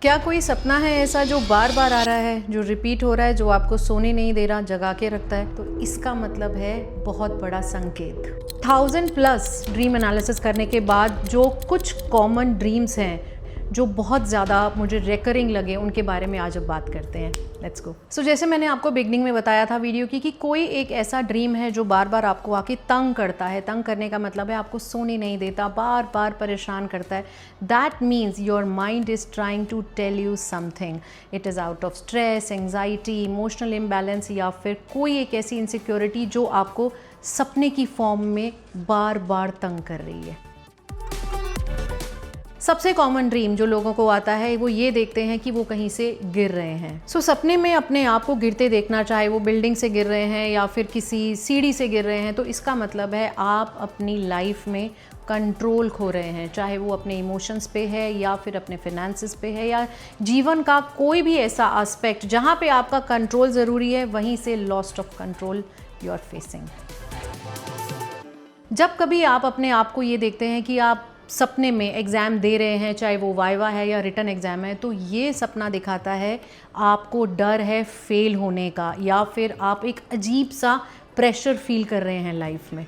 क्या कोई सपना है ऐसा जो बार बार आ रहा है, जो रिपीट हो रहा है, जो आपको सोने नहीं दे रहा, जगा के रखता है? तो इसका मतलब है बहुत बड़ा संकेत। 1000+ ड्रीम एनालिसिस करने के बाद जो कुछ कॉमन ड्रीम्स हैं जो बहुत ज़्यादा मुझे रेकरिंग लगे, उनके बारे में आज अब बात करते हैं। Let's go. सो जैसे मैंने आपको बिगनिंग में बताया था वीडियो की कि कोई एक ऐसा ड्रीम है जो बार बार आपको आके तंग करता है। तंग करने का मतलब है आपको सोने नहीं देता, बार बार परेशान करता है। That means your mind is trying to tell you something. It is out of stress, anxiety, emotional imbalance या फिर कोई एक ऐसी इनसिक्योरिटी जो आपको सपने की फॉर्म में बार बार तंग कर रही है। सबसे कॉमन ड्रीम जो लोगों को आता है वो ये देखते हैं कि वो कहीं से गिर रहे हैं। सो सपने में अपने आप को गिरते देखना, चाहे वो बिल्डिंग से गिर रहे हैं या फिर किसी सीढ़ी से गिर रहे हैं, तो इसका मतलब है आप अपनी लाइफ में कंट्रोल खो रहे हैं। चाहे वो अपने इमोशंस पे है या फिर अपने फिनेंसेस पे है या जीवन का कोई भी ऐसा एस्पेक्ट जहाँ पे आपका कंट्रोल ज़रूरी है, वहीं से lost of control you are facing. जब कभी आप अपने आप को ये देखते हैं कि आप सपने में एग्ज़ाम दे रहे हैं, चाहे वो वाइवा है या रिटन एग्ज़ाम है, तो ये सपना दिखाता है आपको डर है फेल होने का या फिर आप एक अजीब सा प्रेशर फील कर रहे हैं लाइफ में।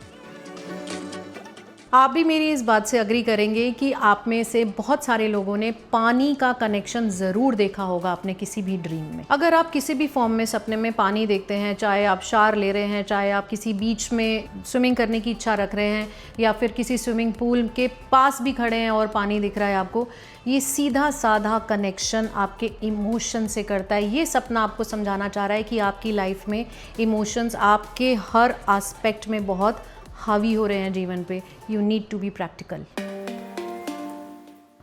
आप भी मेरी इस बात से अग्री करेंगे कि आप में से बहुत सारे लोगों ने पानी का कनेक्शन ज़रूर देखा होगा अपने किसी भी ड्रीम में। अगर आप किसी भी फॉर्म में सपने में पानी देखते हैं, चाहे आप शावर ले रहे हैं, चाहे आप किसी बीच में स्विमिंग करने की इच्छा रख रहे हैं या फिर किसी स्विमिंग पूल के पास भी खड़े हैं और पानी दिख रहा है आपको, ये सीधा साधा कनेक्शन आपके इमोशन से करता है। ये सपना आपको समझाना चाह रहा है कि आपकी लाइफ में इमोशंस आपके हर एस्पेक्ट में बहुत हावी हो रहे हैं जीवन पे। You need to be practical.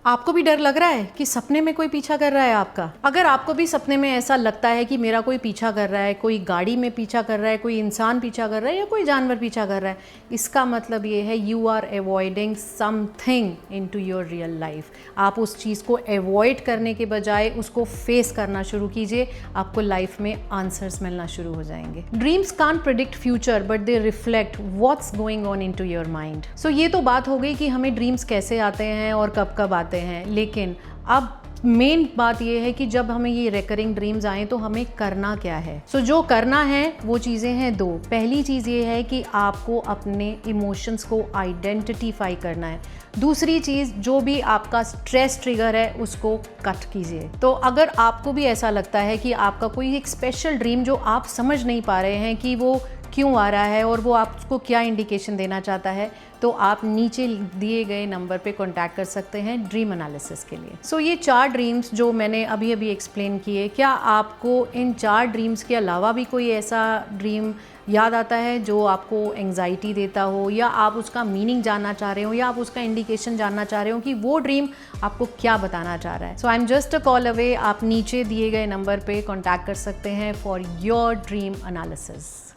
आपको भी डर लग रहा है कि सपने में कोई पीछा कर रहा है आपका? अगर आपको भी सपने में ऐसा लगता है कि मेरा कोई पीछा कर रहा है, कोई गाड़ी में पीछा कर रहा है, कोई इंसान पीछा कर रहा है या कोई जानवर पीछा कर रहा है, इसका मतलब ये है you are avoiding something into your real life. आप उस चीज़ को अवॉइड करने के बजाय उसको फेस करना शुरू कीजिए, आपको लाइफ में आंसर्स मिलना शुरू हो जाएंगे। Dreams can't predict future but they reflect what's going on into your mind. So ये तो बात हो गई कि हमें ड्रीम्स कैसे आते हैं और कब कब आते हैं, लेकिन अब मेन बात यह है कि जब हमें ये रिकरिंग ड्रीम्स आए तो हमें करना क्या है। सो जो करना है वो चीज़ें हैं दो। पहली चीज़ ये है कि आपको अपने इमोशंस को आइडेंटिफाई करना है। दूसरी चीज़, जो भी आपका स्ट्रेस ट्रिगर है उसको कट कीजिए। तो अगर आपको भी ऐसा लगता है कि आपका कोई एक स्पेशल ड्रीम जो आप समझ नहीं पा रहे हैं कि वो क्यों आ रहा है और वो आपको क्या इंडिकेशन देना चाहता है, तो आप नीचे दिए गए नंबर पे कांटेक्ट कर सकते हैं ड्रीम एनालिसिस के लिए। सो ये 4 ड्रीम्स जो मैंने अभी एक्सप्लेन किए, क्या आपको इन 4 ड्रीम्स के अलावा भी कोई ऐसा ड्रीम याद आता है जो आपको एंग्जाइटी देता हो, या आप उसका मीनिंग जानना चाह रहे हो, या आप उसका इंडिकेशन जानना चाह रहे हो कि वो ड्रीम आपको क्या बताना चाह रहा है? So I am just a call away. आप नीचे दिए गए नंबर पे कांटेक्ट कर सकते हैं फॉर योर ड्रीम एनालिसिस।